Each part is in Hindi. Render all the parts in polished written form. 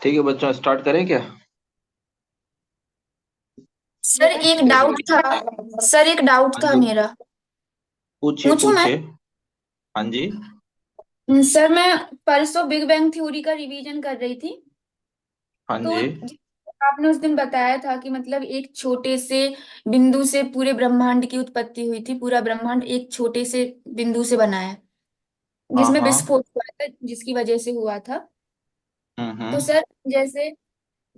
ठीक है बच्चों, स्टार्ट करें क्या? सर एक डाउट था। सर एक डाउट हाँ था जी, मेरा। पूछिए पूछूं मैं? पूछिए। हाँ जी। सर मैं परसों बिग बैंग थ्योरी का रिवीजन कर रही थी। हाँ तो जी। आपने उस दिन बताया था कि मतलब एक छोटे से बिंदु से पूरे ब्रह्मांड की उत्पत्ति हुई थी। पूरा ब्रह्मांड एक छोटे से बिंदु से बना है, हाँ जिसमें हाँ। विस्फोट हुआ था, जिसकी वजह से हुआ था। तो हम्म। सर जैसे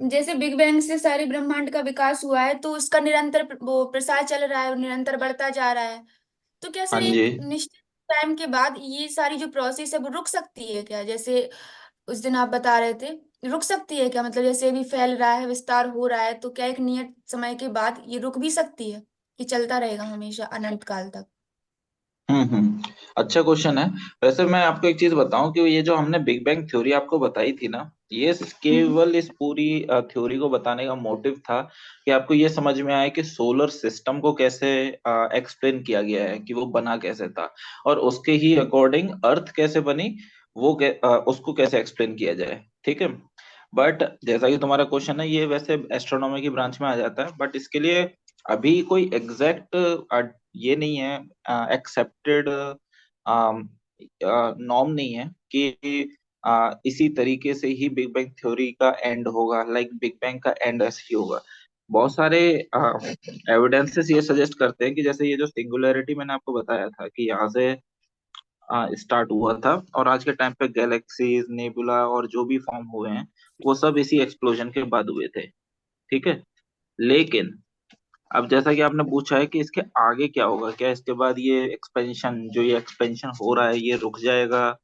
जैसे बिग बैंग से सारे ब्रह्मांड का विकास हुआ है, तो उसका निरंतर वो प्रसार चल रहा है और निरंतर बढ़ता जा रहा है। तो क्या हाँ सर जी। एक निश्चित टाइम के बाद ये सारी जो प्रोसेस है वो रुक सकती है क्या? जैसे उस दिन आप बता रहे थे, रुक सकती है क्या? मतलब जैसे अभी फैल रहा है, विस्तार हो रहा है, तो क्या एक नियत समय के बाद ये रुक भी सकती है कि चलता रहेगा हमेशा अनंत काल तक? अच्छा क्वेश्चन है। वैसे मैं आपको एक चीज बताऊं कि ये जो हमने बिग बैंग थ्योरी आपको बताई थी ना, ये हम्म। केवल इस पूरी थ्योरी को बताने का मोटिव था कि आपको ये समझ में आए कि सोलर सिस्टम को कैसे एक्सप्लेन किया गया है, कि वो बना कैसे था, और उसके ही अकॉर्डिंग अर्थ कैसे बनी, उसको कैसे एक्सप्लेन किया जाए। ठीक है। बट जैसा कि तुम्हारा क्वेश्चन है, ये वैसे एस्ट्रोनॉमी की ब्रांच में आ जाता है, बट इसके लिए अभी कोई एग्जैक्ट ये नहीं है, एक्सेप्टेड नॉर्म नहीं है कि इसी तरीके से ही बिग बैंग थ्योरी का एंड होगा, लाइक बिग बैंग का एंड ऐसे ही होगा। बहुत सारे एविडेंसेस ये सजेस्ट करते हैं कि जैसे ये जो सिंगुलैरिटी मैंने आपको बताया था कि यहाँ से स्टार्ट हुआ था, और आज के टाइम पे गैलेक्सीज, नेबुला और जो भी फॉर्म हुए हैं, वो सब इसी एक्सप्लोजन के बाद हुए थे। ठीक है। लेकिन अब जैसा कि आपने पूछा है कि इसके आगे क्या होगा, क्या इसके बाद ये एक्सपेंशन हो रहा है, ये रुक जाएगा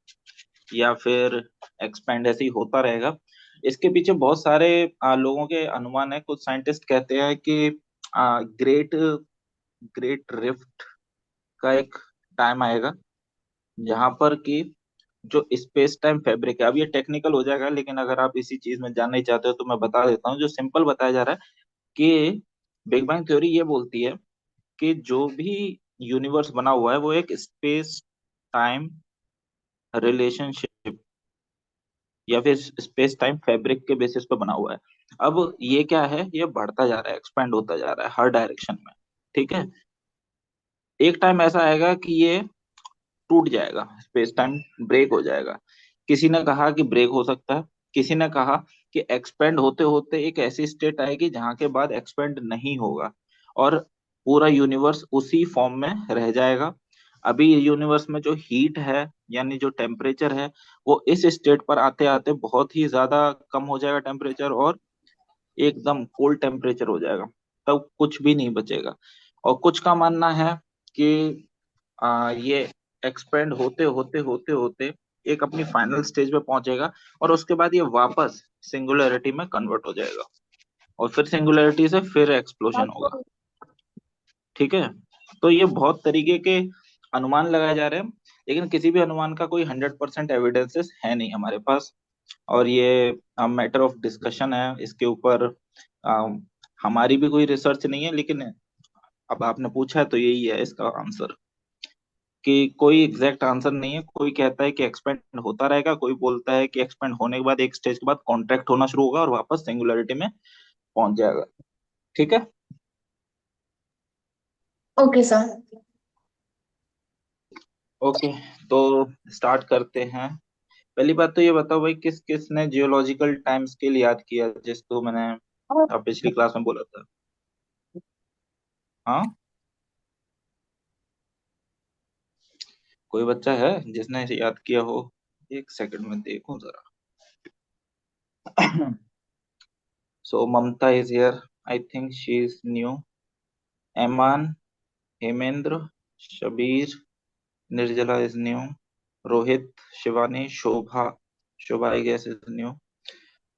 या फिर एक्सपेंड ऐसे ही होता रहेगा। इसके पीछे बहुत सारे लोगों के अनुमान है। कुछ साइंटिस्ट कहते हैं कि ग्रेट ग्रेट रिफ्ट का एक टाइम आएगा, जहां पर कि जो स्पेस टाइम फैब्रिक है, अब ये टेक्निकल हो जाएगा, लेकिन अगर आप इसी चीज में जानना ही चाहते हो तो मैं बता देता हूँ। जो सिंपल बताया जा रहा है कि बिग बैंग थ्योरी ये बोलती है कि जो भी यूनिवर्स बना हुआ है वो एक स्पेस टाइम रिलेशनशिप या फिर स्पेस टाइम फैब्रिक के बेसिस पे बना हुआ है। अब ये क्या है, ये बढ़ता जा रहा है, एक्सपेंड होता जा रहा है हर डायरेक्शन में। ठीक है। एक टाइम ऐसा आएगा कि ये टूट जाएगा, स्पेस टाइम ब्रेक हो जाएगा। किसी ने कहा कि ब्रेक हो सकता है, किसी ने कहा कि एक्सपेंड होते होते एक ऐसी स्टेट आएगी जहां के बाद एक्सपेंड नहीं होगा, और पूरा यूनिवर्स उसी फॉर्म में रह जाएगा। अभी यूनिवर्स में जो हीट है, यानी जो टेम्परेचर है, वो इस स्टेट पर आते आते बहुत ही ज्यादा कम हो जाएगा टेम्परेचर, और एकदम कोल्ड टेम्परेचर हो जाएगा। तब कुछ भी नहीं बचेगा। और कुछ का मानना है कि ये एक्सपेंड होते होते होते होते एक अपनी फाइनल स्टेज पे पहुंचेगा, और उसके बाद ये वापस सिंगुलैरिटी में कन्वर्ट हो जाएगा, और फिर सिंगुलैरिटी से फिर एक्सप्लोजन होगा। आपको ठीक है। तो ये बहुत तरीके के अनुमान लगाए जा रहे हैं, लेकिन किसी भी अनुमान का कोई 100% एविडेंसेस है नहीं हमारे पास, और ये मैटर ऑफ डिस्कशन है इसके ऊपर। अम, हमारी भी कोई रिसर्च नहीं है, लेकिन अब आपने पूछा है तो यही है इसका आंसर, कि कोई एग्जैक्ट आंसर नहीं है। कोई कहता है कि एक्सपेंड होता रहेगा, कोई बोलता है कि एक्सपेंड होने के बाद एक स्टेज के बाद कॉन्ट्रैक्ट होना शुरू होगा और वापस सिंगुलैरिटी में पहुंच जाएगा। ठीक है। Okay sir. ओके, तो स्टार्ट करते हैं। पहली बात तो ये बताओ भाई, किस किस ने जियोलॉजिकल टाइम स्केल याद किया, जिसको मैंने पिछली क्लास में बोला था? हाँ, कोई बच्चा है जिसने इसे याद किया हो? एक सेकंड में देखूं जरा। So Mamta is here, I think she is new. Eman, Hemendra, Shabbir, Nirjala is new, Rohit, Shivani, Shobha, Shobha I guess is new,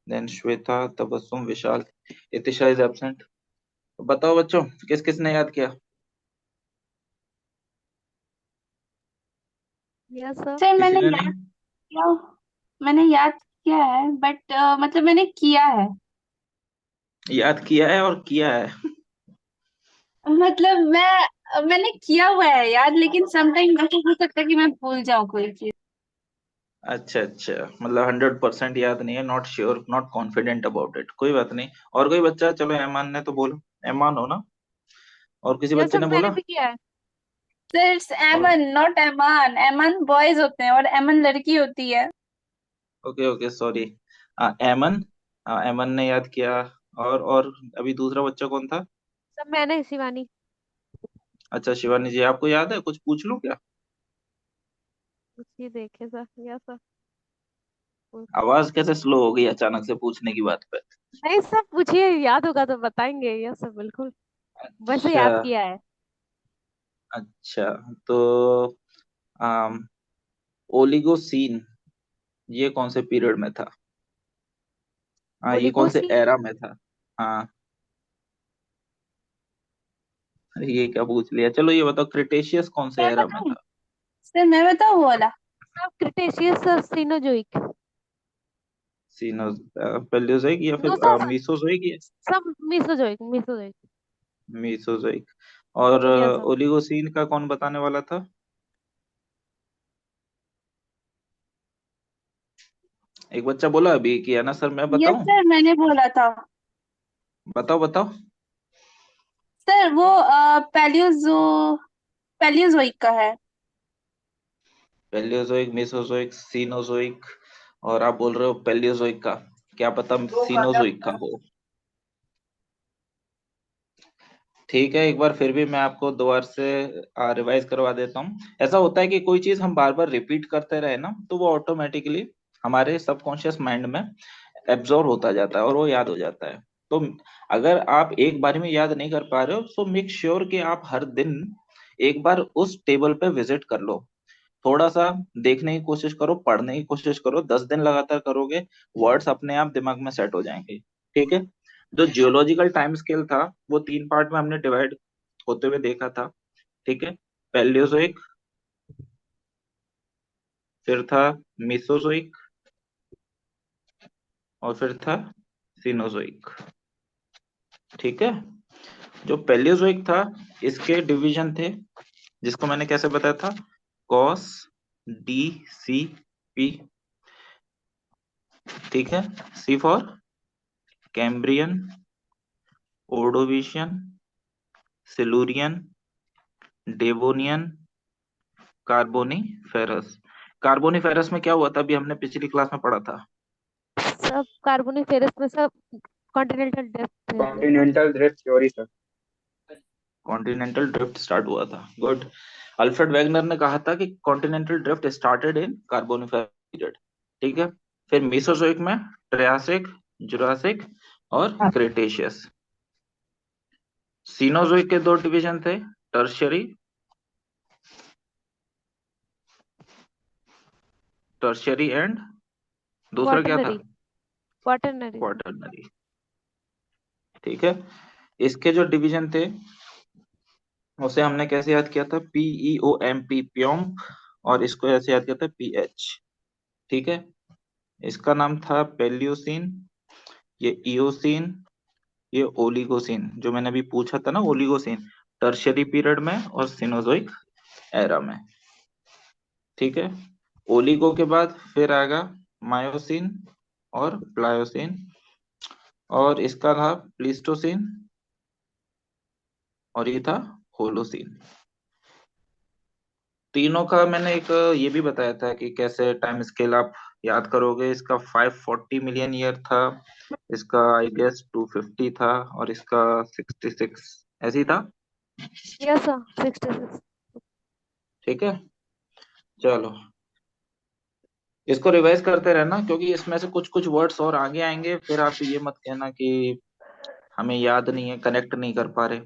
then Shweta, Tabassum, Vishal, Itisha is absent. बताओ बच्चों, किस किस ने याद किया? Yes sir. सर किसी मैंने ने याद नहीं? किया। मैंने याद किया है, बट मतलब मैंने किया है। याद किया है और किया है? मतलब मैंने किया हुआ है याद, लेकिन समटाइम ऐसा हो सकता है कि मैं भूल जाऊं कोई चीज। अच्छा अच्छा, मतलब 100% याद नहीं है, not sure, not confident about it, कोई बात नहीं। और कोई बच्चा, चलो ऐमान ने तो बोला, ऐमान हो ना, और किसी ये बच्चे सब ने मैंने बोला? भी किया है। सर इट्स और एमन नॉट एमान, एमन बॉयज होते हैं और एमन लड़की होती है। Okay okay sorry. Ayman, Ayman ने याद किया। और अभी दूसरा बच्चा कौन था? सब मैंने, शिवानी। अच्छा शिवानी जी, आपको याद है, कुछ पूछ लूं क्या? पूछिए, देखे सर, या सर। आवाज कैसे स्लो हो गई अचानक से पूछने की बात पे? नहीं सब पूछिए, याद होगा तो बताएंगे, यस सर बिल्कुल। वैसे अच्छा याद किया है। अच्छा, तो आम, ओलिगोसीन, ये कौन से पीरियड में था? हाँ, ये कौन से ओलिगोसी। एरा में था? हाँ, अरे ये क्या पूछ लिया, चलो ये बताओ, क्रिटेशियस कौन से मैं एरा में बताऊं? था? सर मैं बताऊं वो वाला? सब क्रिटेशियस, सीनोजोइक। सीनो, पेलियोजोइक या फिर दूसरा मीसोजोइक? सब मीसोजोइक, मीसोजोइक। मीसोजोइक। और यस सर। ओलिगोसीन का कौन बताने वाला था? एक बच्चा बोला अभी कि है ना सर, मैं यस बताऊं? सर मैंने बोला था। बताओ बताओ। सर वो पैलियोजो पैलियोजोइक का है। पेलियोजोइक, मेसोजोइक, सीनोजोइक, और आप बोल रहे हो पेलियोजोइक का? क्या पता सीनोजोइक का हो। ठीक है, एक बार फिर भी मैं आपको दोबारा से रिवाइज करवा देता हूँ। ऐसा होता है कि कोई चीज हम बार बार रिपीट करते रहे ना, तो वो ऑटोमेटिकली हमारे सबकॉन्शियस माइंड में एब्जॉर्ब होता जाता है और वो याद हो जाता है। तो अगर आप एक बार में याद नहीं कर पा रहे हो, तो मेक श्योर कि आप हर दिन एक बार उस टेबल पे विजिट कर लो, थोड़ा सा देखने की कोशिश करो, पढ़ने की कोशिश करो, 10 दिन लगातार करोगे, वर्ड्स अपने आप दिमाग में सेट हो जाएंगे। ठीक है? जो जियोलॉजिकल टाइम स्केल था, वो 3 पार्ट में हमने डिवाइड होते हुए देखा था। ठीक है? पैलियोजोइक, फिर था मीसोजोइक, और फिर था सीनोजोइक। ठीक है? जो पैलियोजोइक था, इसके डिवीजन थे, जिसको मैंने कैसे बताया था, कॉस, डी, सी, पी। ठीक है? C for Cambrian, Ordovician, Silurian, Devonian, Carboniferous. Carboniferous में क्या हुआ था, अभी हमने पिछली क्लास में पढ़ा था? सब कार्बोनिफेरस में सब कॉन्टिनेंटल ड्रिफ्ट थे सब। Continental drift theory sir. Continental drift start हुआ था, गुड। अल्फ्रेड वैगनर ने कहा था कि continental drift started in Carboniferous period. ठीक है? फिर मीसोजोइक में ट्रियासिक, जुरासिक और क्रेटेशियस। सीनोजोइक के दो डिवीजन थे, टर्शियरी, टर्शियरी एंड दूसरा क्या था? क्वाटरनरी। Quaternary sir. क्वाटरनरी। ठीक है? इसके जो डिवीजन थे, उसे हमने कैसे याद किया था, PEOMP, प्योम, और इसको ऐसे याद किया था, PH। ठीक है? इसका नाम था पेलियोसिन, ये इयोसिन, ये ओलिगोसिन, जो मैंने अभी पूछा था ना, ओलिगोसिन टर्शियरी पीरियड में और सिनोजोइक एरा में। ठीक है? ओलिगो के बाद फिर आएगा मायोसिन और प्लायोसिन, और इसका था प्लीस्टोसिन, और ये था होलोसिन। तीनों का मैंने एक ये भी बताया था कि कैसे टाइम स्केल आप याद करोगे। इसका 540 मिलियन ईयर था, इसका आई गेस 250 था, और इसका 66 ऐसे ही था। Yes sir, 66। ठीक है? चलो, इसको रिवाइज करते रहना, क्योंकि इसमें से कुछ कुछ वर्ड्स और आगे आएंगे, फिर आप ये मत कहना कि हमें याद नहीं है, कनेक्ट नहीं कर पा रहे।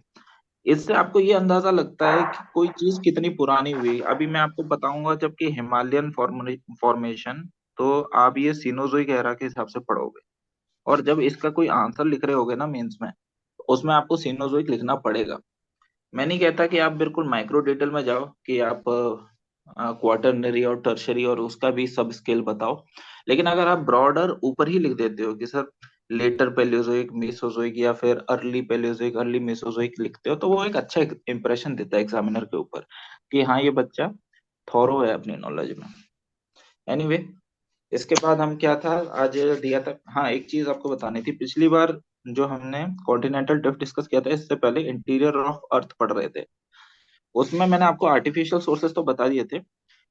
इससे आपको ये अंदाजा लगता है कि कोई चीज कितनी पुरानी हुई। अभी मैं आपको बताऊंगा जबकि हिमालयन फॉर्मेशन, तो आप ये सीनोजोइक एरा के हिसाब से पढ़ोगे, और जब इसका कोई आंसर लिख रहे होगे ना मेंस में, तो उसमें आपको सीनोजोइक लिखना पड़ेगा। मैं नहीं कहता कि आप बिल्कुल माइक्रो डिटेल में जाओ कि आप क्वाटरनरी और टर्शरी और उसका भी सब स्केल बताओ, लेकिन अगर आप ब्रॉडर ऊपर ही लिख देते हो कि सर लेटर पेलियोजोइक, मेसोजोइक, या फिर अर्ली पेलियोजोइक, अर्ली मेसोजोइक लिखते हो, तो वो एक अच्छा इंप्रेशन देता है एग्जामिनर के ऊपर कि हाँ, ये बच्चा थॉरो है अपनी नॉलेज में। एनीवे, इसके बाद हम क्या था आज दिया था, हाँ एक चीज आपको बतानी थी। पिछली बार जो हमने कॉन्टिनेंटल ड्रिफ्ट डिस्कस किया था, इससे पहले इंटीरियर ऑफ अर्थ पढ़ रहे थे, उसमें मैंने आपको आर्टिफिशियल सोर्सेस तो बता दिए थे।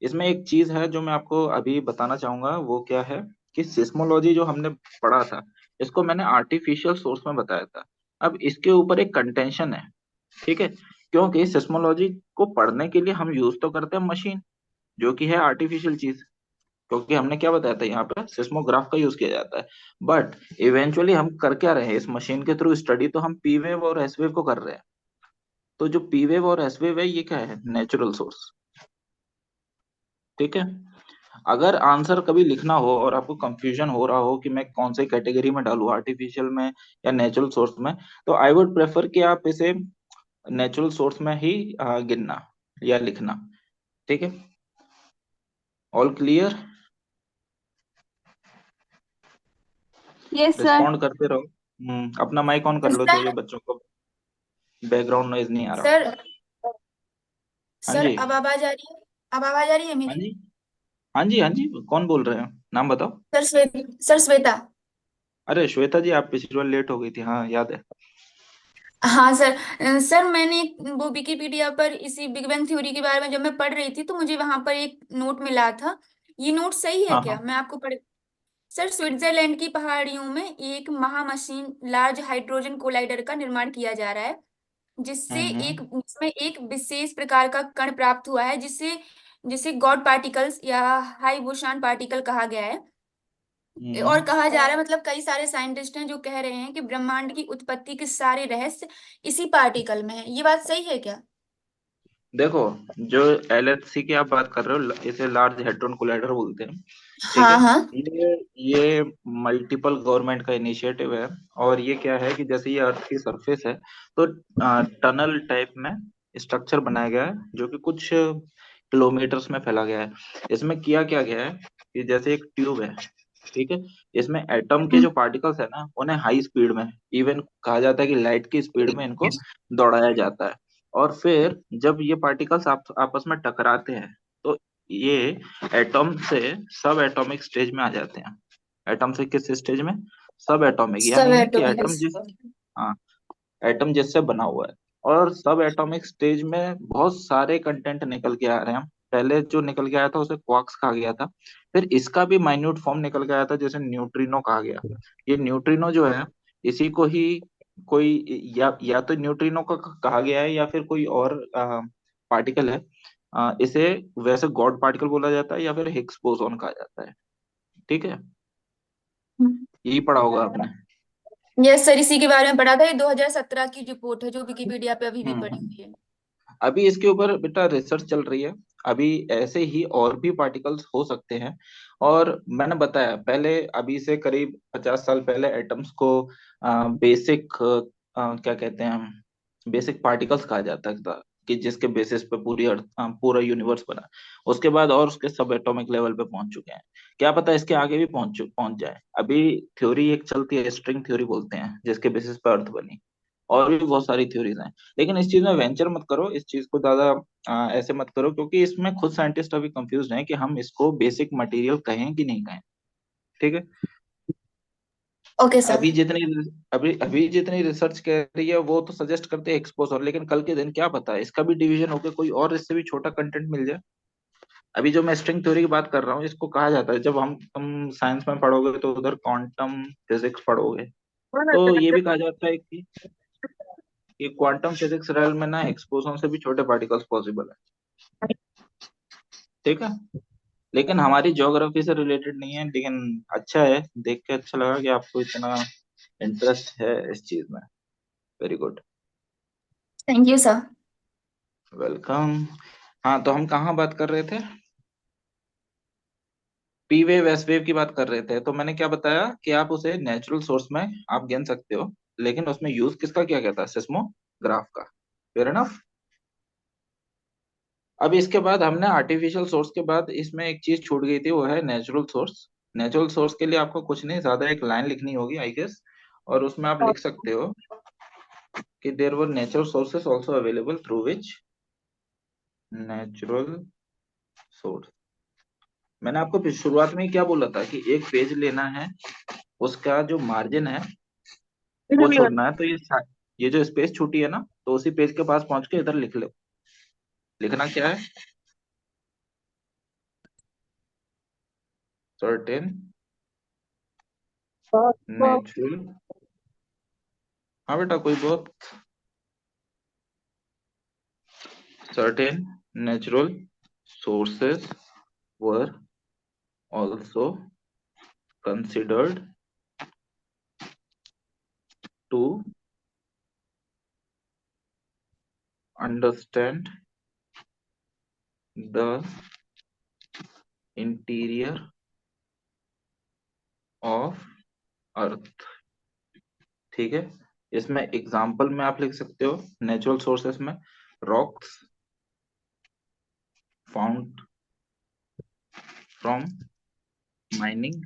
इसमें एक चीज है जो मैं आपको अभी बताना चाहूंगा, वो क्या है कि सिस्मोलॉजी जो हमने पढ़ा था, इसको मैंने आर्टिफिशियल सोर्स में बताया था। अब इसके ऊपर एक कंटेंशन है, ठीक है, क्योंकि सिस्मोलॉजी को पढ़ने के लिए हम यूज तो करते हैं मशीन, जो कि है आर्टिफिशियल चीज, क्योंकि हमने क्या बताया था यहाँ पे सिस्मोग्राफ का यूज किया जाता है। बट इवेंचुअली हम कर क्या रहे हैं इस मशीन के थ्रू स्टडी, तो हम पी वेव और एस वेव को कर रहे हैं। तो जो पी वेव और एस वेव है ये क्या है, नेचुरल सोर्स, ठीक है। अगर आंसर कभी लिखना हो और आपको कंफ्यूजन हो रहा हो कि मैं कौन से कैटेगरी में डालूं, आर्टिफिशियल में या नेचुरल सोर्स में, तो आई वुड प्रेफर कि आप इसे नेचुरल सोर्स में ही गिनना या लिखना, ठीक है। All clear? Yes sir. Respond करते रहो। अपना माइक ऑन कर लो जो जो सर बच्चों को बैकग्राउंड नॉइज नहीं आ रहा। सर हाँ सर जी। अब आवाज आ रही है? अब आवाज आ रही है हाँ मेरी? जी। हाँ जी। हाँ जी, कौन बोल रहे हैं, नाम बताओ। सर श्वेता। अरे श्वेता जी, आप पिछली बार लेट हो गई थी, हाँ याद है। हाँ सर। सर मैंने वो विकिपीडिया पर इसी बिग बैंग थ्योरी के बारे में जब मैं पढ़ रही थी तो मुझे वहां पर एक नोट मिला था। ये नोट सही है हाँ क्या? हाँ। मैं आपको पढ़। सर स्विट्जरलैंड की पहाड़ियों में एक महामशीन लार्ज हाइड्रोजन कोलाइडर का निर्माण किया जा रहा है, जिसमें एक विशेष प्रकार का कण प्राप्त हुआ है, जिसे जिसे गॉड पार्टिकल्स या हाई बोसान पार्टिकल कहा गया है। और हम्म। कहा जा रहा है, मतलब कई सारे साइंटिस्ट हैं जो कह रहे हैं कि ब्रह्मांड की उत्पत्ति के सारे रहस्य इसी पार्टिकल में है। ये बात सही है क्या? देखो, जो एलएचसी की आप बात कर रहे हो, इसे लार्ज हेड्रोन कोलाइडर बोलते हैं, ठीक हाँ है। हाँ। ये मल्टीपल गवर्नमेंट का इनिशिएटिव है। और ये क्या है कि जैसे ये अर्थ की सरफेस है, तो टनल टाइप में स्ट्रक्चर बनाया गया है जो कि कुछ किलोमीटर्स में फैला गया है। इसमें किया क्या गया है कि जैसे एक ट्यूब है, ठीक है, इसमें एटम के हम्म। जो पार्टिकल्स है ना, उन्हें हाई स्पीड में, इवन कहा जाता है कि लाइट की स्पीड में इनको दौड़ाया जाता है। और फिर जब ये पार्टिकल्स आपस में टकराते हैं, तो ये एटम से सब एटॉमिक स्टेज में आ जाते हैं। एटम से किस स्टेज में, सब एटॉमिक, सब यानी कि एटॉमिक। एटम जिस, हाँ, एटम जिससे बना हुआ है। और सब एटॉमिक स्टेज में बहुत सारे कंटेंट निकल के आ रहे हैं। पहले जो निकल के आया था उसे क्वार्क्स कहा गया था। फिर इसका भी माइन्यूट फॉर्म निकल के आया था, जैसे न्यूट्रिनो कहा गया। ये न्यूट्रिनो जो है, इसी को ही कोई या तो न्यूट्रिनो का कहा गया है या फिर कोई और पार्टिकल है। इसे वैसे गॉड पार्टिकल बोला जाता है या फिर हिग्स बोसॉन कहा जाता है, ठीक है। यही पढ़ा होगा आपने। यस सर, इसी के बारे में पढ़ा था। ये 2017 की रिपोर्ट है जो विकिपीडिया पे अभी भी पड़ी हम्म। हुई है। अभी इसके ऊपर बेटा रिसर्च चल रही है। अभी ऐसे ही और भी पार्टिकल्स हो सकते हैं। और मैंने बताया पहले, अभी से करीब 50 साल पहले एटम्स को बेसिक क्या कहते हैं, बेसिक पार्टिकल्स कहा जाता था, कि जिसके बेसिस पे पूरी अर्थ पूरा यूनिवर्स बना। उसके बाद और उसके सब एटॉमिक लेवल पे पहुंच चुके हैं। क्या पता इसके आगे भी पहुंच जाए। अभी थ्योरी एक चलती है, स्ट्रिंग थ्योरी बोलते हैं, जिसके बेसिस पे अर्थ बनी। और भी बहुत सारी थ्योरीज हैं। लेकिन इस चीज में वेंचर मत करो, इस चीज को ज्यादा ऐसे मत करो, क्योंकि इसमें खुद साइंटिस्ट अभी कंफ्यूज हैं कि हम इसको बेसिक मटेरियल कहें कि नहीं कहें, ठीक है। Okay sir. अभी जितनी अभी अभी जितनी रिसर्च कर रही है वो तो सजेस्ट करते हैं एक्सपोजर, लेकिन कल के दिन क्या पता है इसका भी डिवीजन होकर कोई और इससे भी छोटा कंटेंट मिल जाए। अभी जो मैं स्ट्रिंग थ्योरी की बात कर रहा हूँ, इसको कहा जाता है, जब हम तुम साइंस में पढ़ोगे तो उधर क्वांटम फिजिक्स पढ़ोगे, तो ये भी कहा जाता है कि क्वांटम फिजिक्स रियल में ना एक्सपोजर से भी छोटे पार्टिकल्स पॉसिबल है, ठीक है। लेकिन हमारी ज्योग्राफी से रिलेटेड नहीं है, लेकिन अच्छा है, देख के अच्छा लगा कि आपको इतना इंटरेस्ट है इस चीज में। Very good. Thank you sir. Welcome. हाँ, तो हम कहाँ बात कर रहे थे, पी वेव एस वेव की बात कर रहे थे। तो मैंने क्या बताया कि आप उसे नेचुरल सोर्स में आप गिन सकते हो, लेकिन उसमें यूज किसका किया गया था, सिस्मोग्राफ का। Fair enough. अब इसके बाद हमने आर्टिफिशियल सोर्स के बाद इसमें एक चीज छूट गई थी, वो है नेचुरल सोर्स। नेचुरल सोर्स के लिए आपको कुछ नहीं, ज्यादा एक लाइन लिखनी होगी आई गेस। और उसमें आप लिख सकते हो कि there were natural sources also available through which natural source मैंने आपको शुरुआत में ही क्या बोला था कि एक पेज लेना है, उसका जो मार्जिन है वो छोड़ना है, तो ये जो स्पेस छूटी है ना, तो उसी पेज के पास पहुंच के इधर लिख लो। लिखना क्या है? सर्टेन नेचुरल, हाँ बेटा कोई बहुत, certain natural sources were also considered to understand the interior of earth। ठीक है, इसमें एग्जाम्पल में आप लिख सकते हो नेचुरल सोर्सेस में रॉक्स फाउंड फ्रॉम माइनिंग,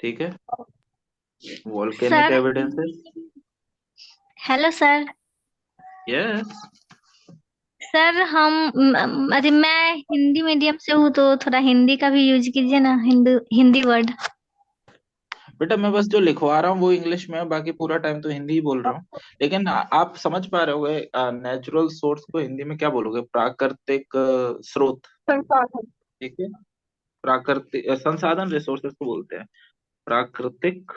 ठीक है, volcanic sir. Evidences. Hello sir. Yes sir अरे मैं हिंदी मीडियम से हूँ, तो थोड़ा हिंदी का भी यूज कीजिए ना, हिंदी वर्ड। बेटा, मैं बस जो लिखवा रहा हूँ वो इंग्लिश में है, बाकी पूरा टाइम तो हिंदी ही बोल रहा हूँ। लेकिन आप समझ पा रहे होगे नेचुरल सोर्स को हिंदी में क्या बोलोगे? प्राकृतिक स्रोत, ठीक है, प्राकृतिक संसाधन, रिसोर्सेस को बोलते हैं प्राकृतिक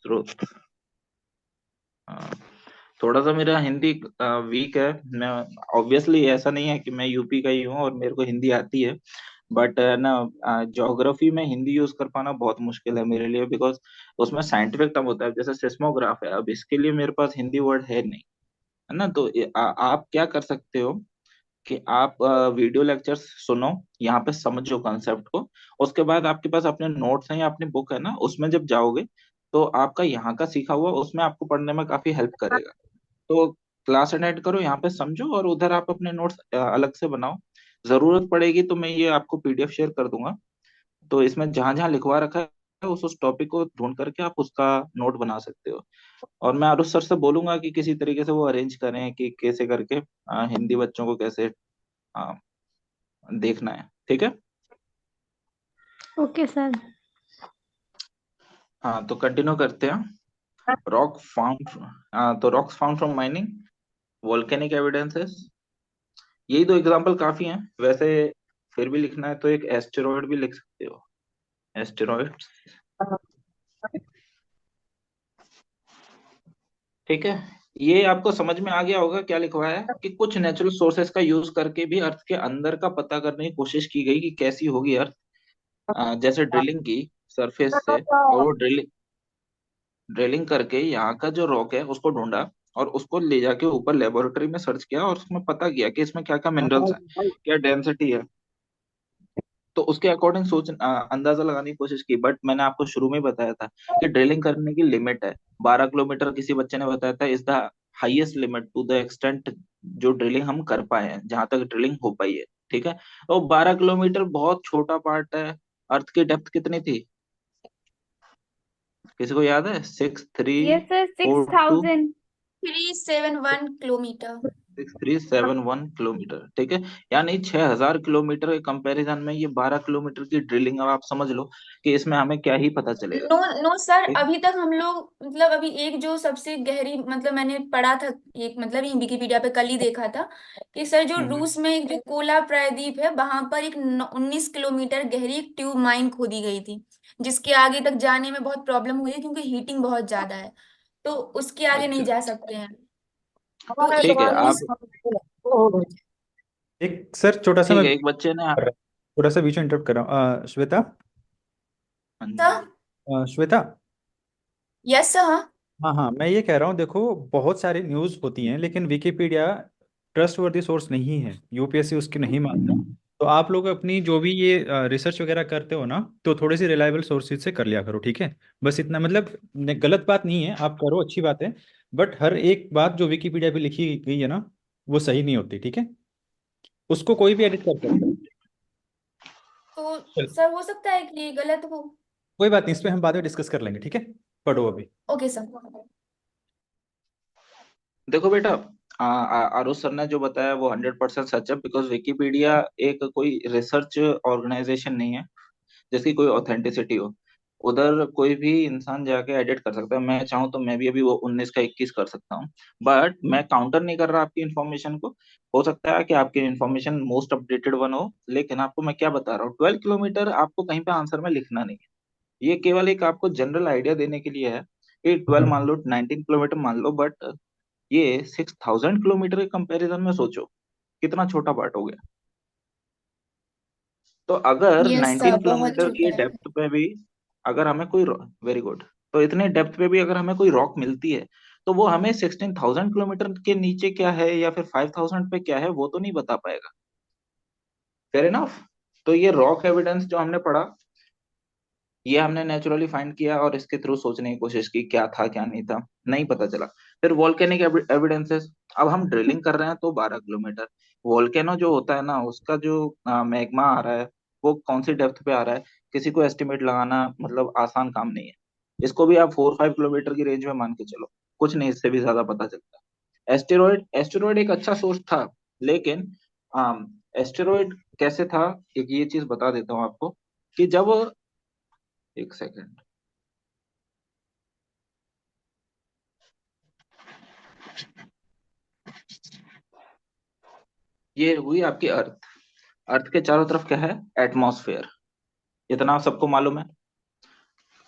स्रोत। हाँ, थोड़ा सा मेरा हिंदी वीक है। मैं ऑब्वियसली ऐसा नहीं है कि मैं यूपी का ही हूँ और मेरे को हिंदी आती है, बट ना ज्योग्राफी में हिंदी यूज कर पाना बहुत मुश्किल है मेरे लिए, बिकॉज उसमें साइंटिफिक टर्म होता है, जैसे सिस्मोग्राफ है, अब इसके लिए मेरे पास हिंदी वर्ड है नहीं, है ना। तो आप क्या कर सकते हो कि आप वीडियो लेक्चर्स सुनो, यहाँ पे समझो कॉन्सेप्ट को, उसके बाद आपके पास अपने नोट्स हैं या अपनी बुक है ना, उसमें जब जाओगे तो आपका यहाँ का सीखा हुआ उसमें आपको पढ़ने में काफी हेल्प करेगा। तो क्लास अटेंड करो, यहाँ पे समझो, और उधर आप अपने नोट्स अलग से बनाओ। जरूरत पड़ेगी तो मैं ये आपको पीडीएफ शेयर कर दूंगा, तो इसमें जहां जहां लिखवा रखा है उस टॉपिक को ढूंढ करके आप उसका नोट बना सकते हो। और मैं आरुष सर से बोलूंगा कि किसी तरीके से वो अरेंज करें कि कैसे करके हिंदी बच्चों को कैसे अ, देखना है, ठीक है। Okay sir. हाँ तो कंटिन्यू करते हैं। रॉक फाउंड, तो rocks found from mining, volcanic evidences, यही दो एग्जांपल काफी हैं वैसे। फिर भी लिखना है तो एक एस्टेरॉयड भी लिख सकते हो, एस्टेरॉयड, ठीक है। ये आपको समझ में आ गया होगा क्या लिखवाया है, कि कुछ नेचुरल सोर्सेस का यूज करके भी अर्थ के अंदर का पता करने की कोशिश की गई कि कैसी होगी अर्थ। जैसे ड्रिलिंग की सरफेस से, और वो ड्रिलिंग करके यहाँ का जो रॉक है उसको ढूंढा, और उसको ले जाके ऊपर लेबोरेटरी में सर्च किया, और उसमें पता किया कि इसमें क्या क्या मिनरल्स हैं, क्या डेंसिटी है। तो उसके अकॉर्डिंग अंदाजा लगाने की कोशिश की, बट मैंने आपको शुरू में ही बताया था कि ड्रिलिंग करने की लिमिट है। 12 किलोमीटर किसी बच्चे ने बताया था is the highest limit to the extent जो ड्रिलिंग हम कर पाए हैं, जहां तक ड्रिलिंग हो पाई है, ठीक है। तो 12 किलोमीटर बहुत छोटा पार्ट है। अर्थ की डेप्थ कितनी थी, किसी को याद है? Six three yes sir, six four two thousand 371 kilometre. 6371 kilometre, ठीक है। यानी 6000 किलोमीटर के कंपैरिजन में ये 12 किलोमीटर की ड्रिलिंग, अब आप समझ लो कि इसमें हमें क्या ही पता चलेगा। नो नो सर, ठीक। अभी तक हम लोग मतलब अभी एक जो सबसे गहरी मतलब मैंने पढ़ा था, एक मतलब ये विकिपीडिया पे कल ही देखा था कि सर जो हम्म। रूस में एक जो कोला प्रायद्वीप है वहां पर एक 19 किलोमीटर गहरी एक ट्यूब माइन खोदी गई थी, जिसके आगे तक जाने में बहुत प्रॉब्लम हुई है क्योंकि हीटिंग बहुत ज्यादा है, तो उसके आगे नहीं अच्छा, जा सकते हैं। तो ठीक एक है। रूस। आप, एक सर छोटा सा ठीक मैं है, एक बच्चे ने, थोड़ा सा बीच में इंटरप्ट कर रहा हूँ। Shweta. Sir. Shweta. Yes sir. हाँ। हाँ हाँ, मैं ये कह रहा हूँ, देखो बहुत सारी न्यूज़ होती हैं लेकिन विकिपीडिया ट्रस्टवर्दी सोर्स नहीं है, यूपीएससी उसकी नहीं मानता। तो आप लोग अपनी जो भी ये रिसर्च वगैरह करते हो ना, तो थोड़ी सी रिलायबल सोर्सेज से कर लिया करो, ठीक है। बस इतना, मतलब गलत बात नहीं है, आप करो, अच्छी बात है। बट हर एक बात जो विकिपीडिया पे लिखी गई है ना, वो सही नहीं होती, ठीक है। उसको कोई भी एडिट कर सकता है। तो चल, सर हो सकता है कि ये गलत हो। कोई बात नहीं, इस पे हम बाद में डिस्कस कर लेंगे, ठीक है। पढ़ो अभी। Okay sir. देखो बेटा, आरुष सर ने जो बताया वो 100% सच है, बिकॉज विकिपीडिया एक कोई रिसर्च ऑर्गेनाइजेशन नहीं है जिसकी कोई ऑथेंटिसिटी हो। उधर कोई भी इंसान जाके एडिट कर सकता है, मैं चाहूँ तो मैं भी अभी वो 19 का 21 कर सकता हूँ। बट मैं काउंटर नहीं कर रहा आपकी इन्फॉर्मेशन को। हो सकता है कि आपकी इन्फॉर्मेशन मोस्ट अपडेटेड वन हो, लेकिन आपको मैं क्या बता रहा हूँ, 12 किलोमीटर आपको कहीं पे आंसर में लिखना नहीं है। ये केवल एक आपको जनरल आइडिया देने के लिए है कि 12 मान लो, 19 किलोमीटर मान लो, बट ये 6000 किलोमीटर के कंपैरिजन में सोचो कितना छोटा पार्ट हो गया। तो अगर यस सर, 19 बहुत किलोमीटर की छोटा है। डेप्थ पे भी अगर हमें कोई, वेरी गुड, तो इतने डेप्थ पे भी अगर हमें कोई रॉक मिलती है, तो वो हमें 16,000 किलोमीटर के नीचे क्या है या फिर 5,000 पे क्या है वो तो नहीं बता पाएगा। Fair enough. तो ये रॉक एविडेंस जो हमने पढ़ा, ये हमने नेचुरली फाइंड किया और इसके थ्रू सोचने की कोशिश की क्या था क्या नहीं था, नहीं पता चला। फिर वॉल्केनिक एविडेंसेस, अब हम ड्रिलिंग कर रहे हैं तो 12 किलोमीटर। वॉल्केनो जो होता है ना, उसका जो मैग्मा आ रहा है वो कौन सी डेप्थ पे आ रहा है, किसी को एस्टिमेट लगाना मतलब आसान काम नहीं है। इसको भी आप 4-5 किलोमीटर की रेंज में मान के चलो, कुछ नहीं इससे भी ज्यादा पता चलता। एस्टेरॉयड, एस्टेरॉयड एक अच्छा सोर्स था, लेकिन एस्टेरॉयड कैसे था, एक ये चीज बता देता हूँ आपको कि जब, एक सेकेंड, ये हुई आपकी अर्थ। अर्थ के चारों तरफ क्या है, एटमॉस्फेयर, इतना आप सबको मालूम है।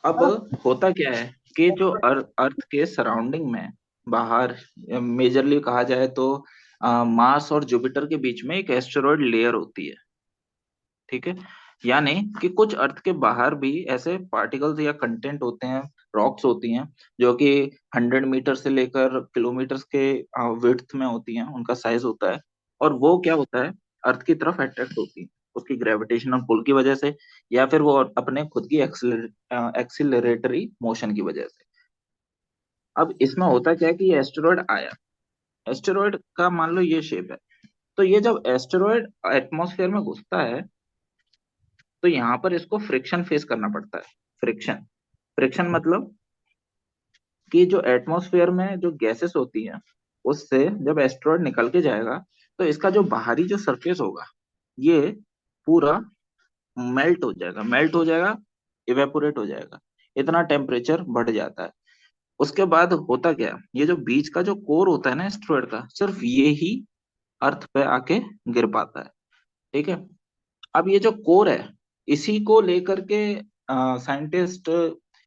अब होता क्या है कि जो अर्थ के सराउंडिंग में बाहर, मेजरली कहा जाए तो मार्स और जुपिटर के बीच में एक एस्टेरॉयड लेयर होती है। ठीक है, यानी कि कुछ अर्थ के बाहर भी ऐसे पार्टिकल्स या कंटेंट होते हैं, रॉक्स होती हैं जो कि 100 मीटर से लेकर किलोमीटर्स के विड्थ में होती हैं, उनका साइज होता है। और वो क्या होता है, अर्थ की तरफ अट्रैक्ट होती हैं उसकी ग्रेविटेशनल पुल की वजह से, या फिर वो अपने खुद की एक्सिलरेटरी मोशन की वजह से। अब इसमें होता क्या है कि ये एस्टेरॉयड आया, एस्टेरॉयड का मान लो ये शेप है, तो ये जब एस्टेरॉयड एटमॉस्फेयर में घुसता है तो यहाँ पर इसको फ्रिक्शन फेस करना पड़ता है। फ्रिक्शन, फ्रिक्शन मतलब कि जो एटमॉस्फेयर में जो गैसेस होती हैं उससे जब एस्टेरॉयड निकल के जाएगा तो इसका जो बाहरी जो सरफेस होगा ये पूरा मेल्ट हो जाएगा, मेल्ट हो जाएगा, इवेपोरेट हो जाएगा, इतना टेम्परेचर बढ़ जाता है। उसके बाद होता क्या है, ये जो बीच का जो कोर होता है ना एस्टेरॉयड का, सिर्फ ये ही अर्थ पे आके गिर पाता है। ठीक है, अब ये जो कोर है इसी को लेकर के साइंटिस्ट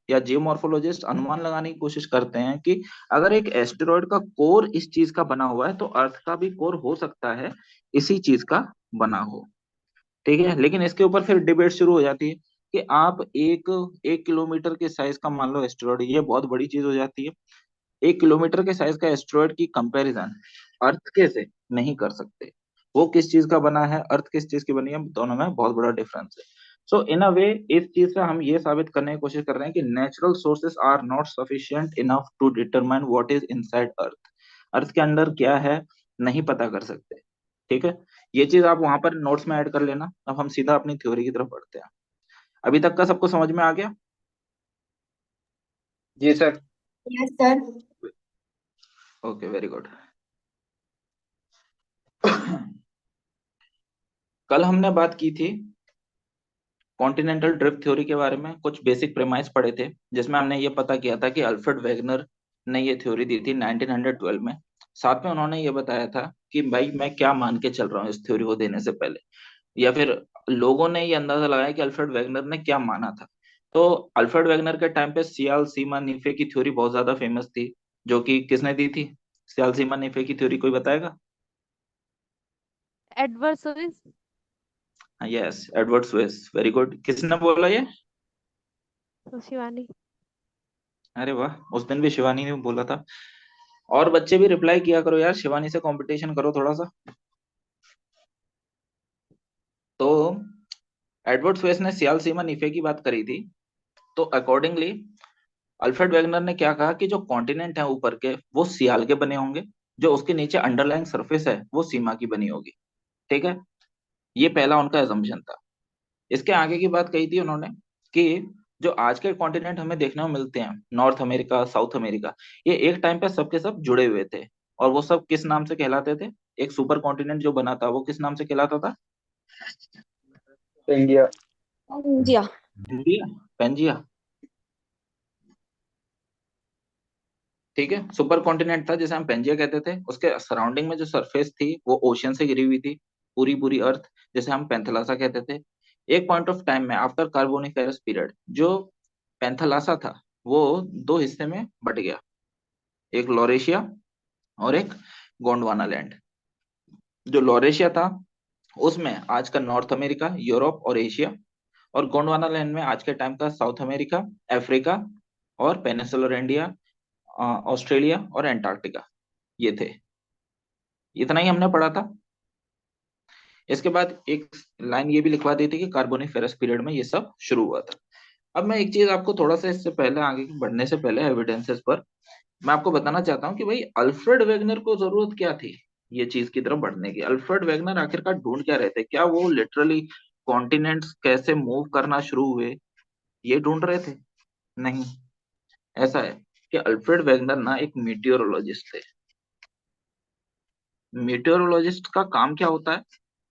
या जियोमॉर्फोलॉजिस्ट अनुमान लगाने की कोशिश करते हैं कि अगर एक एस्टेरॉयड का कोर इस चीज का बना हुआ है तो अर्थ का भी कोर हो सकता है इसी चीज का बना हो। ठीक है, लेकिन इसके ऊपर फिर डिबेट शुरू हो जाती है कि आप एक 1 किलोमीटर के साइज का मान लो एस्टेरॉयड, ये बहुत बड़ी चीज हो जाती है। 1 किलोमीटर के साइज का एस्टेरॉयड की कंपैरिजन अर्थ के से नहीं कर सकते। वो किस चीज का बना है, अर्थ किस चीज की बनी है, दोनों में बहुत बड़ा डिफरेंस है। सो इन अ वे इस चीज से हम ये साबित करने की कोशिश कर रहे हैं कि natural sources are not sufficient enough to determine what is inside Earth. Earth के अंदर क्या है नहीं पता कर सकते। ठीक है, ये चीज आप वहां पर नोट्स में ऐड कर लेना। अब हम सीधा अपनी थ्योरी की तरफ बढ़ते हैं। अभी तक का सबको समझ में आ गया? जी sir. Yes sir. Okay, very good. कल हमने बात की थी कॉन्टिनेंटल ड्रिफ्ट थ्योरी के बारे में, कुछ बेसिक प्रेमाइस पढ़े थे जिसमें हमने ये पता किया था कि अल्फ्रेड वेगनर ने ये थ्योरी दी थी 1912 में। साथ में उन्होंने ये बताया था कि भाई मैं क्या मान के चल रहा हूँ इस थ्योरी को देने से पहले, या फिर लोगों ने ये अंदाजा लगाया कि अल्फ्रेड वेगनर ने क्या माना था। तो अल्फ्रेड वेगनर के टाइम पे सियाल सीमा निफे की थ्योरी बहुत ज्यादा फेमस थी, जो कि किसने दी थी, सियाल सीमा निफे की थ्योरी कोई बताएगा? Edward Swiss. Yes, Edward Swiss, very good. किसने बोला ये? तो शिवानी। अरे वाह, उस दिन भी शिवानी ने बोला था। और बच्चे भी रिप्लाई किया करो यार, शिवानी से कंपटीशन करो थोड़ा सा। तो एडवर्ड स्वेस ने सियाल सीमा निफे की बात करी थी। तो अकॉर्डिंगली अल्फ्रेड वेगनर ने क्या कहा कि जो कॉन्टिनेंट है ऊपर के वो सियाल के बने होंगे, जो उसके नीचे अंडरलाइंग सरफेस है वो सीमा की बनी होगी। ठीक है, ये पहला उनका एजम्पशन था। इसके आगे की बात कही थी उन्होंने कि जो आज के कॉन्टिनेंट हमें देखने को मिलते हैं, नॉर्थ अमेरिका, साउथ अमेरिका, ये एक टाइम पे सबके सब जुड़े हुए थे। और वो सब किस नाम से कहलाते थे? एक सुपर कॉन्टिनेंट जो बना था वो किस नाम से कहलाता था? इंडिया। इंडिया। India, Pangaea. ठीक है, सुपर कॉन्टिनेंट था जिसे हम पेंजिया कहते थे। उसके सराउंडिंग में जो सरफेस थी वो ओशियन से घिरी हुई थी, पूरी पूरी अर्थ, जिसे हम पेंथलासा कहते थे। एक पॉइंट ऑफ टाइम में आफ्टर कार्बोनिफेरस पीरियड जो पेंथलासा था वो दो हिस्से में बट गया, एक लॉरेशिया और एक गोंडवाना लैंड। जो लॉरेशिया था उसमें आज का नॉर्थ अमेरिका, यूरोप और एशिया, और गोंडवाना लैंड में आज के टाइम का साउथ अमेरिका, अफ्रीका और पेनिनसुलर इंडिया, ऑस्ट्रेलिया और एंटार्क्टिका, ये थे। इतना ही हमने पढ़ा था। इसके बाद एक लाइन ये भी लिखवा दी थी कि कार्बोनिफेरस पीरियड में ये सब शुरू हुआ था। अब मैं एक चीज आपको थोड़ा सा इससे पहले, आगे बढ़ने से पहले एविडेंसेस पर मैं आपको बताना चाहता हूँ कि भाई अल्फ्रेड वेगनर को जरूरत क्या थी ये चीज की तरफ बढ़ने की। अल्फ्रेड वेगनर आखिरकार ढूंढ क्या रहे थे? क्या वो लिटरली कॉन्टिनेंट्स कैसे मूव करना शुरू हुए ये ढूंढ रहे थे? नहीं। ऐसा है कि अल्फ्रेड वेगनर ना एक मीटियोरोलॉजिस्ट थे। मीटियोरोलॉजिस्ट का काम क्या होता है?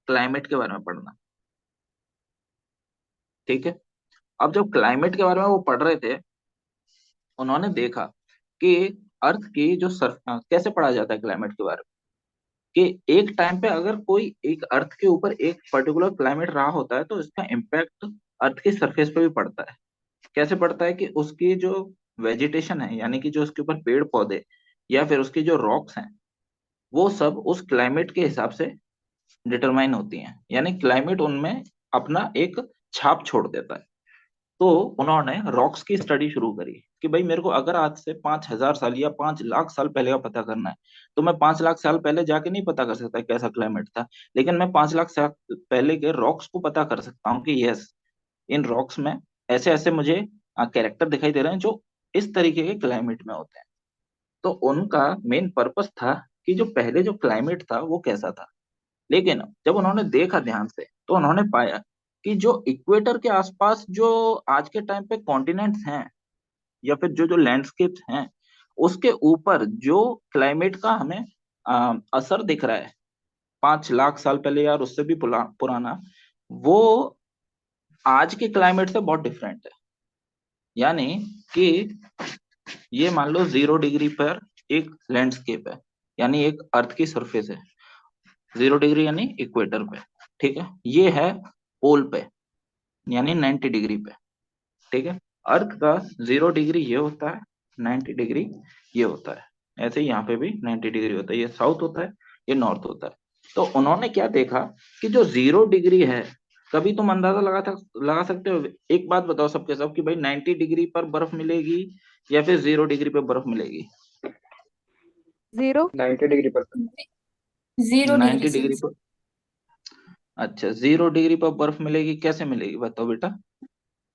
क्लाइमेट के बारे में पढ़ना। ठीक है। अब जब क्लाइमेट के बारे में वो पढ़ रहे थे, उन्होंने देखा कि अर्थ की जो कैसे पढ़ा जाता है क्लाइमेट के बारे में, कि एक टाइम पे अगर कोई एक अर्थ के ऊपर एक पर्टिकुलर क्लाइमेट रहा होता है तो इसका इम्पैक्ट अर्थ की सरफेस पे भी पड़ता है। कैसे पड़ता है? कि उसकी जो वेजिटेशन है, यानी कि जो उसके ऊपर पेड़ पौधे या फिर उसकी जो रॉक्स हैं, वो सब उस क्लाइमेट के हिसाब से डिटरमाइन होती हैं, यानी क्लाइमेट उनमें अपना एक छाप छोड़ देता है। तो उन्होंने रॉक्स की स्टडी शुरू करी कि भाई मेरे को अगर आज से 5,000 साल या 5 लाख साल पहले का पता करना है, तो मैं 5 लाख साल पहले जाके नहीं पता कर सकता कैसा क्लाइमेट था, लेकिन मैं 5 लाख साल पहले के रॉक्स को पता कर सकता हूँ कि यस, इन रॉक्स में ऐसे ऐसे मुझे कैरेक्टर दिखाई दे रहे हैं जो इस तरीके के क्लाइमेट में होते हैं। तो उनका मेन पर्पस था कि जो पहले जो क्लाइमेट था वो कैसा था। लेकिन जब उन्होंने देखा ध्यान से तो उन्होंने पाया कि जो इक्वेटर के आसपास जो आज के टाइम पे कॉन्टिनेंट्स हैं या फिर जो जो लैंडस्केप्स हैं, उसके ऊपर जो क्लाइमेट का हमें असर दिख रहा है 5 लाख साल पहले या उससे भी पुराना, वो आज के क्लाइमेट से बहुत डिफरेंट है। यानी कि ये मान लो 0 डिग्री पर एक लैंडस्केप है, यानी एक अर्थ की सरफेस है 0 डिग्री यानी इक्वेटर पे। ठीक है, ये है पोल पे यानी 90 डिग्री पे। ठीक है, अर्थ का 0 डिग्री ये होता है, 90 डिग्री ये होता है। ऐसे ही यहाँ पे भी 90 डिग्री होता है, ये साउथ होता है, ये नॉर्थ होता है। तो उन्होंने क्या देखा कि जो 0 डिग्री है, कभी तुम अंदाजा लगा सकते हो? एक बात बताओ सबके सब कि भाई 90 डिग्री पर बर्फ मिलेगी या फिर 0 डिग्री पर बर्फ मिलेगी? 0। 90 डिग्री पर। 0 डिग्री 90 डिग्री सेल्सियस। पर। अच्छा, 0 डिग्री पर बर्फ मिलेगी, कैसे मिलेगी बताओ बेटा?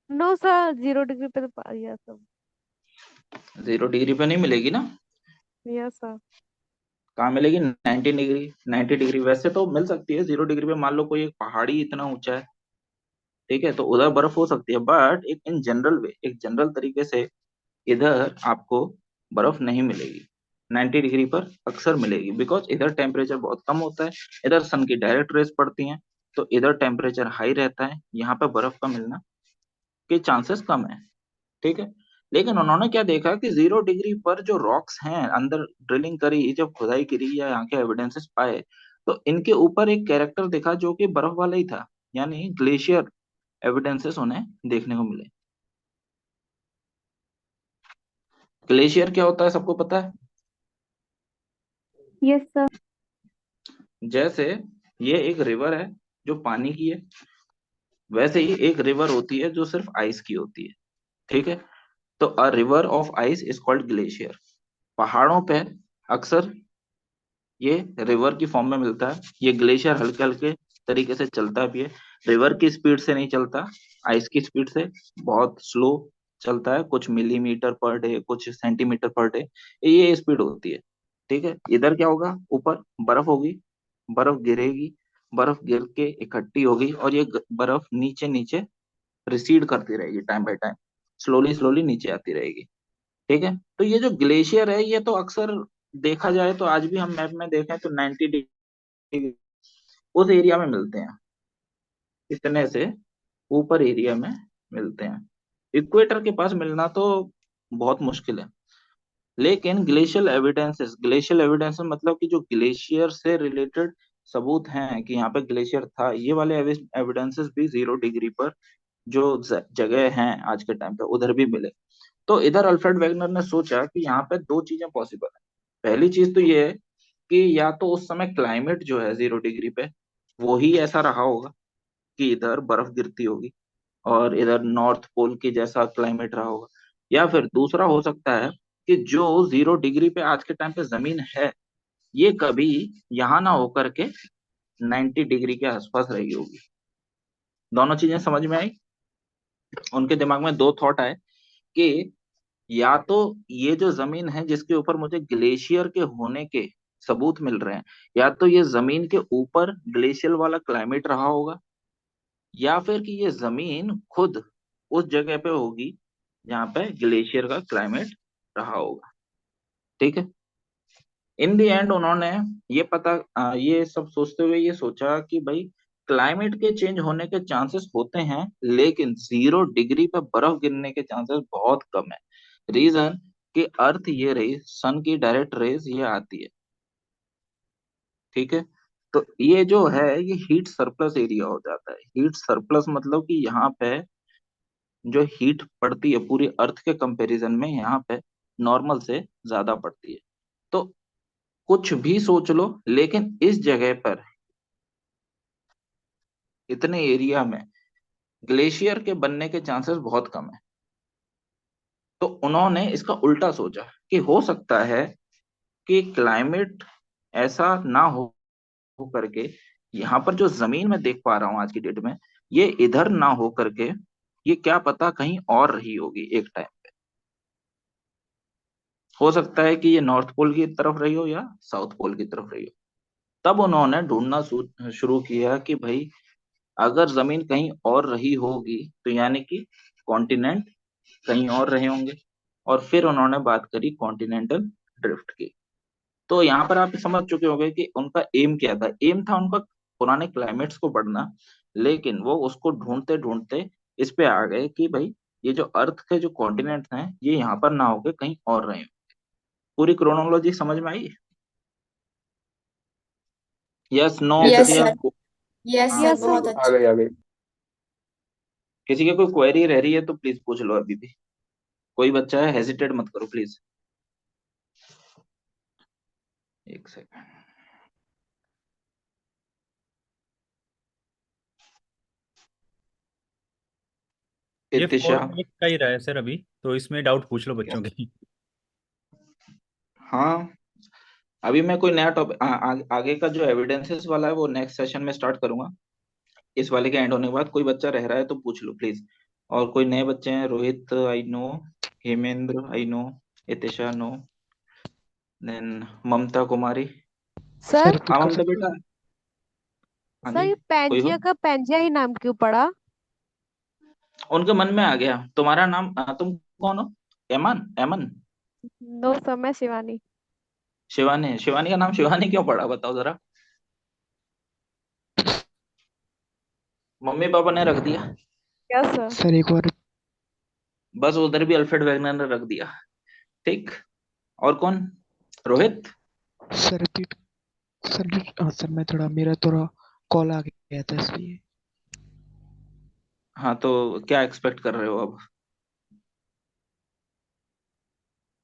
नो सर, 0 डिग्री पे तो यस सर। 0 डिग्री पे नहीं मिलेगी ना। Yes sir. कहाँ मिलेगी? 90 डिग्री। 90 डिग्री वैसे तो मिल सकती है 0 डिग्री पे, मान लो कोई एक पहाड़ी इतना ऊंचा है, ठीक है, तो उधर बर्फ हो सकती है, बट एक इन जनरल वे, एक जनरल तरीके से इधर आपको बर्फ नहीं मिलेगी। 90 डिग्री पर अक्सर मिलेगी बिकॉज इधर टेम्परेचर बहुत कम होता है, इधर सन की डायरेक्ट रेज पड़ती हैं, तो इधर टेम्परेचर हाई रहता है, यहाँ पे बर्फ का मिलना के चांसेस कम है। ठीक है, लेकिन उन्होंने क्या देखा कि 0 डिग्री पर जो रॉक्स हैं, अंदर ड्रिलिंग करी, जब खुदाई करी या यहाँ के एविडेंसेस पाए, तो इनके ऊपर एक कैरेक्टर दिखा जो कि बर्फ वाला ही था, यानी ग्लेशियर एविडेंसेस उन्हें देखने को मिले। ग्लेशियर क्या होता है सबको पता है? Yes sir. जैसे ये एक रिवर है जो पानी की है, वैसे ही एक रिवर होती है जो सिर्फ आइस की होती है। ठीक है, तो a river of ice is called glacier. पहाड़ों पे अक्सर ये रिवर की फॉर्म में मिलता है। ये ग्लेशियर हल्के हल्के तरीके से चलता भी है, रिवर की स्पीड से नहीं चलता, आइस की स्पीड से बहुत स्लो चलता है, कुछ मिलीमीटर पर डे, कुछ सेंटीमीटर पर डे, ये स्पीड होती है। ठीक है, इधर क्या होगा? ऊपर बर्फ होगी, बर्फ गिरेगी, बर्फ गिर के इकट्ठी होगी और ये बर्फ नीचे नीचे रिसीड करती रहेगी, time by time slowly slowly नीचे आती रहेगी। ठीक है, तो ये जो ग्लेशियर है ये तो अक्सर देखा जाए तो आज भी हम मैप में देखें तो 90 डिग्री उस एरिया में मिलते हैं, इतने से ऊपर एरिया में मिलते हैं। इक्वेटर के पास मिलना तो बहुत मुश्किल है। लेकिन ग्लेशियल एविडेंसेस मतलब कि जो ग्लेशियर से रिलेटेड सबूत हैं कि यहाँ पे ग्लेशियर था, ये वाले एविडेंसेस भी 0 डिग्री पर जो जगह हैं आज के टाइम पे उधर भी मिले। तो इधर अल्फ्रेड वेगनर ने सोचा कि यहाँ पे दो चीजें पॉसिबल है। पहली चीज तो ये है कि या तो उस समय क्लाइमेट जो है 0 डिग्री पे वो ही ऐसा रहा होगा कि इधर बर्फ गिरती होगी और इधर नॉर्थ पोल के जैसा क्लाइमेट रहा होगा, या फिर दूसरा हो सकता है कि जो 0 डिग्री पे आज के टाइम पे जमीन है ये कभी यहाँ ना होकर के 90 डिग्री के आसपास रही होगी। दोनों चीजें समझ में आई। उनके दिमाग में दो थॉट आए कि या तो ये जो जमीन है जिसके ऊपर मुझे ग्लेशियर के होने के सबूत मिल रहे हैं, या तो ये जमीन के ऊपर ग्लेशियर वाला क्लाइमेट रहा होगा, या फिर कि ये जमीन खुद उस जगह पे होगी जहाँ पे ग्लेशियर का क्लाइमेट रहा होगा। ठीक है। इन दी एंड उन्होंने ये सब सोचते हुए ये सोचा कि भाई क्लाइमेट के चेंज होने के चांसेस होते हैं, लेकिन 0 डिग्री पे बर्फ गिरने के चांसेस बहुत कम है। रीजन कि अर्थ ये रही सन की डायरेक्ट रेज ये आती है। ठीक है। तो ये जो है ये हीट सरप्लस एरिया हो जाता है। हीट सरप्लस मतलब कि यहाँ पे जो हीट पड़ती है पूरी अर्थ के कंपैरिजन में यहाँ पे नॉर्मल से ज्यादा पड़ती है। तो कुछ भी सोच लो, लेकिन इस जगह पर इतने एरिया में ग्लेशियर के बनने के चांसेस बहुत कम है। तो उन्होंने इसका उल्टा सोचा कि हो सकता है कि क्लाइमेट ऐसा ना हो करके यहाँ पर जो जमीन में देख पा रहा हूँ आज की डेट में ये इधर ना हो करके ये क्या पता कहीं और रही होगी एक टाइम पे। हो सकता है कि ये नॉर्थ पोल की तरफ रही हो या साउथ पोल की तरफ रही हो। तब उन्होंने ढूंढना शुरू किया कि भाई अगर जमीन कहीं और रही होगी तो यानी कि कॉन्टिनेंट कहीं और रहे होंगे। और फिर उन्होंने बात करी कॉन्टिनेंटल ड्रिफ्ट की। तो यहाँ पर आप समझ चुके होंगे कि उनका एम क्या था। एम था उनका पुराने क्लाइमेट्स को पढ़ना, लेकिन वो उसको ढूंढते ढूंढते इस पे आ गए कि भाई ये जो अर्थ के जो कॉन्टिनेंट हैं ये यहाँ पर ना होके कहीं और रहे। पूरी क्रोनोलॉजी समझ में आई? यस नो यस किसी का सर। यस सर, यस हाँ, सर। बहुत आ अच्छा। गई आ गई। किसी की कोई क्वेरी रह रही है तो प्लीज पूछ लो अभी भी। कोई बच्चा है हेजिटेट मत करो प्लीज। एक सेकंड। ये इतिशा। 4 मिनट का ही रहा है सर अभी, तो इसमें डाउट पूछ लो बच्चों के। हाँ, अभी मैं कोई नया टॉपिक आगे का जो एविडेंसेस वाला है वो नेक्स्ट सेशन में स्टार्ट करूंगा। इस वाले के एंड होने के बाद कोई बच्चा रह रहा है तो पूछ लो प्लीज। और कोई नए बच्चे हैं? Rohit I know, Hemendra I know, Itisha no, then Mamta Kumari. Sir. Sir हाँ रिपीट कर ममता सकते हो? बेटा। हाँ सर जी। ये कोई हो? पेंजिया का पेंजिया ही नाम क्यों पड़ा? उनके मन में आ गया। तुम्हारा नाम तुम कौन हो? एमन एमन? नो समय शिवानी। शिवानी? शिवानी का नाम शिवानी क्यों पड़ा बताओ जरा। मम्मी पापा ने रख दिया? Yes sir. सर एक बार। बस उधर भी अल्फ्रेड वैगनर ने रख दिया। ठीक। और कौन? रोहित? Sir repeat. सर हाँ सर, मैं थोड़ा मेरा थोड़ा कॉल आ गया था इसलिए। हाँ तो क्या एक्सपेक्ट कर रहे हो अब?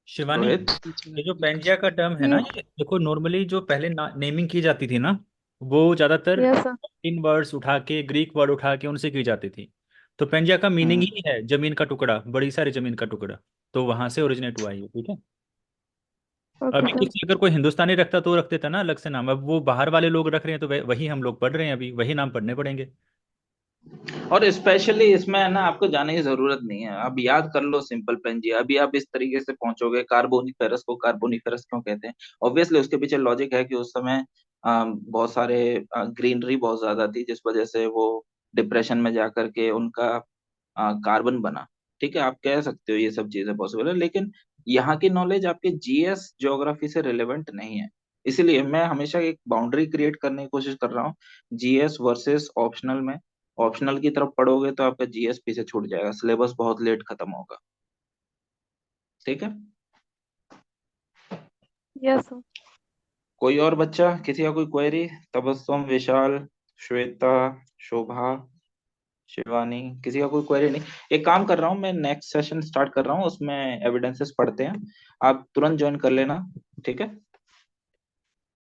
शिवानी, रोहित? बीच में ये जो रिपीट कर पेंजिया सकते का टर्म है ना, यस। ये देखो नॉर्मली जो पहले नेमिंग की जाती थी ना, वो ज्यादातर यस सर। इन वर्ड्स उठा के, ग्रीक वर्ड उठा के उनसे की जाती थी। तो पेंजिया का मीनिंग हम्म। ही है जमीन का टुकड़ा, बड़ी सारी जमीन का टुकड़ा। तो वहां से ओरिजिनेट हुआ है ये, ठीक है। ओके अभी सर। किसी अगर कोई हिंदुस्तानी रखता तो वो रख देता ना अलग से नाम। अब वो बाहर वाले लोग रख रहे हैं तो वही हम लोग पढ़ रहे हैं, अभी वही नाम पढ़ने पड़ेंगे। और स्पेशली इसमें है ना आपको जाने की जरूरत नहीं है, अब याद कर लो सिंपल पेंजी। अभी आप इस तरीके से पहुंचोगे कार्बोनिफेरस को कार्बोनिफेरस क्यों कहते हैं, ऑब्वियसली उसके पीछे लॉजिक है कि उस समय बहुत सारे ग्रीनरी बहुत ज्यादा थी जिस वजह से वो डिप्रेशन में जा करके उनका कार्बन बना। ठीक है, आप कह सकते हो ये सब चीजें पॉसिबल है, लेकिन यहाँ की नॉलेज आपके जीएस ज्योग्राफी से रिलेवेंट नहीं है। इसलिए मैं हमेशा एक बाउंड्री क्रिएट करने की कोशिश कर रहा हूँ जीएस वर्सेस ऑप्शनल में। ऑप्शनल की तरफ पढ़ोगे तो आपका जीएस पीछे छूट जाएगा, सिलेबस बहुत लेट खत्म होगा। ठीक है। यस। कोई और बच्चा, किसी का कोई क्वेरी? तबस्सुम, विशाल, श्वेता, शोभा, शिवानी, किसी का कोई क्वेरी नहीं? एक काम कर रहा हूँ, मैं नेक्स्ट सेशन स्टार्ट कर रहा हूँ, उसमें एविडेंसेस पढ़ते हैं, आप तुरंत ज्वाइन कर लेना। ठीक है।